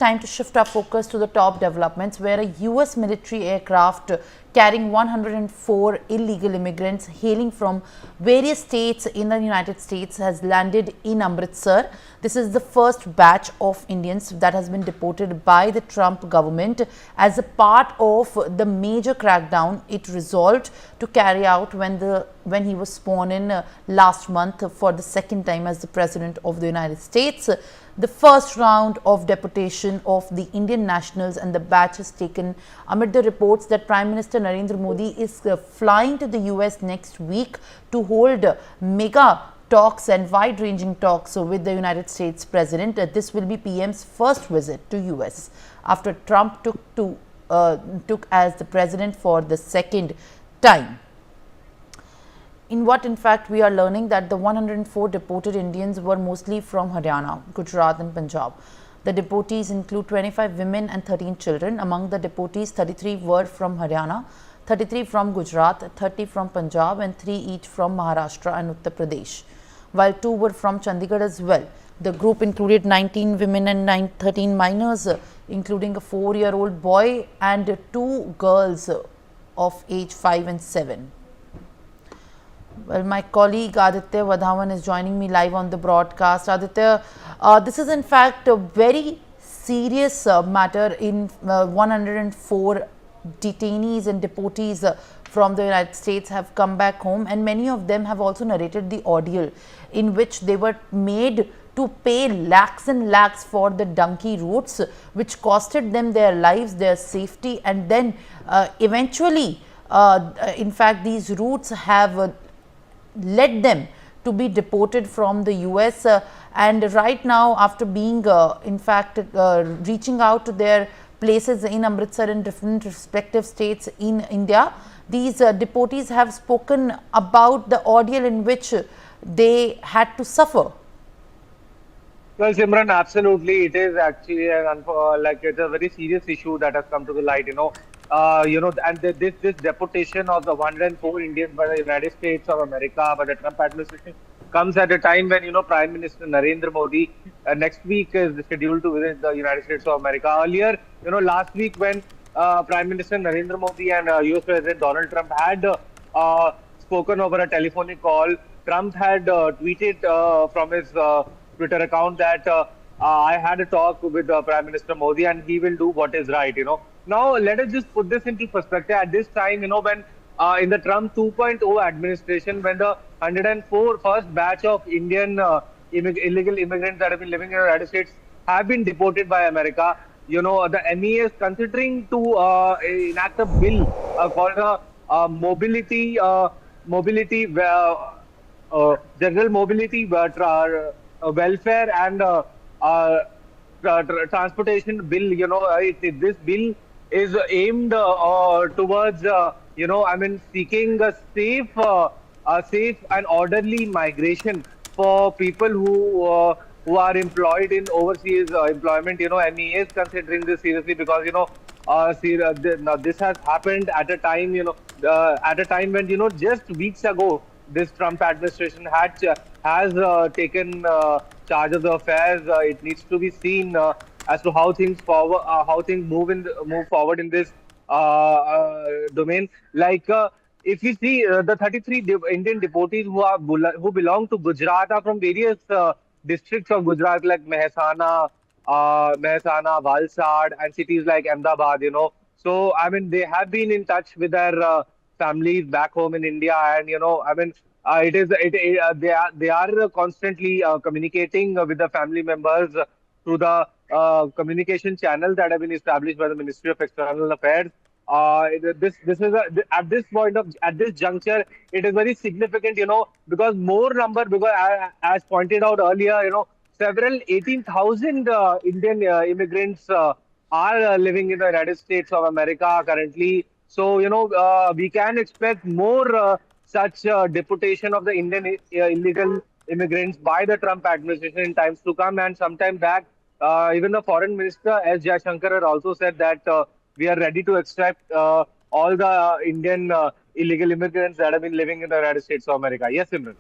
Time to shift our focus to the top developments, where a US military aircraft carrying 104 illegal immigrants hailing from various states in the United States has landed in Amritsar. This is the first batch of Indians that has been deported by the Trump government as a part of the major crackdown it resolved to carry out when he was sworn in last month for the second time as the President of the United States. The first round of deportation of the Indian nationals and the batch is taken amid the reports that Prime Minister Narendra Modi is flying to the US next week to hold mega talks and wide-ranging talks with the United States President. This will be PM's first visit to US after Trump took as the President for the second time. In what, in fact, we are learning that the 104 deported Indians were mostly from Haryana, Gujarat and Punjab. The deportees include 25 women and 13 children. Among the deportees, 33 were from Haryana, 33 from Gujarat, 30 from Punjab and 3 each from Maharashtra and Uttar Pradesh, while 2 were from Chandigarh as well. The group included 19 women and 13 minors, including a 4-year-old boy and 2 girls of age 5 and 7. Well, my colleague Aditya Vadhavan is joining me live on the broadcast. Aditya, this is in fact a very serious matter in 104 detainees and deportees from the United States have come back home, and many of them have also narrated the ordeal in which they were made to pay lakhs and lakhs for the donkey routes, which costed them their lives, their safety, and then eventually, in fact, these routes have led them to be deported from the US, and right now, after being in fact reaching out to their places in Amritsar in different respective states in India, these deportees have spoken about the ordeal in which they had to suffer. Well, Simran, absolutely, it is actually it's a very serious issue that has come to the light. And this deportation of the 104 Indians by the United States of America, by the Trump administration, comes at a time when Prime Minister Narendra Modi next week is scheduled to visit the United States of America. Earlier, last week when Prime Minister Narendra Modi and US President Donald Trump had spoken over a telephonic call, Trump had tweeted from his Twitter account that I had a talk with Prime Minister Modi and he will do what is right. Now, let us just put this into perspective. At this time, when in the Trump 2.0 administration, when the 104 first batch of Indian illegal immigrants that have been living in the United States have been deported by America, the MEA is considering to enact a bill called the General Mobility Welfare and Transportation Bill. This bill is aimed towards, seeking a safe and orderly migration for people who are employed in overseas employment. MEA is considering this seriously because now this has happened at a time when just weeks ago this Trump administration has taken charge of the affairs. It needs to be seen as to how things move forward in this domain. If you see the 33 Indian deportees who belong to Gujarat are from various districts of Gujarat like Mehsana, Valsad, and cities like Ahmedabad. So they have been in touch with their families back home in India, and they are constantly communicating with the family members through the communication channels that have been established by the Ministry of External Affairs. At this juncture, it is very significant, because as pointed out earlier, several 18,000 Indian immigrants are living in the United States of America currently. So, we can expect more such deportation of the Indian illegal immigrants by the Trump administration in times to come. And sometime back, even the Foreign Minister S. Jaishankar had also said that we are ready to accept all the Indian illegal immigrants that have been living in the United States of America. Yes, Imran.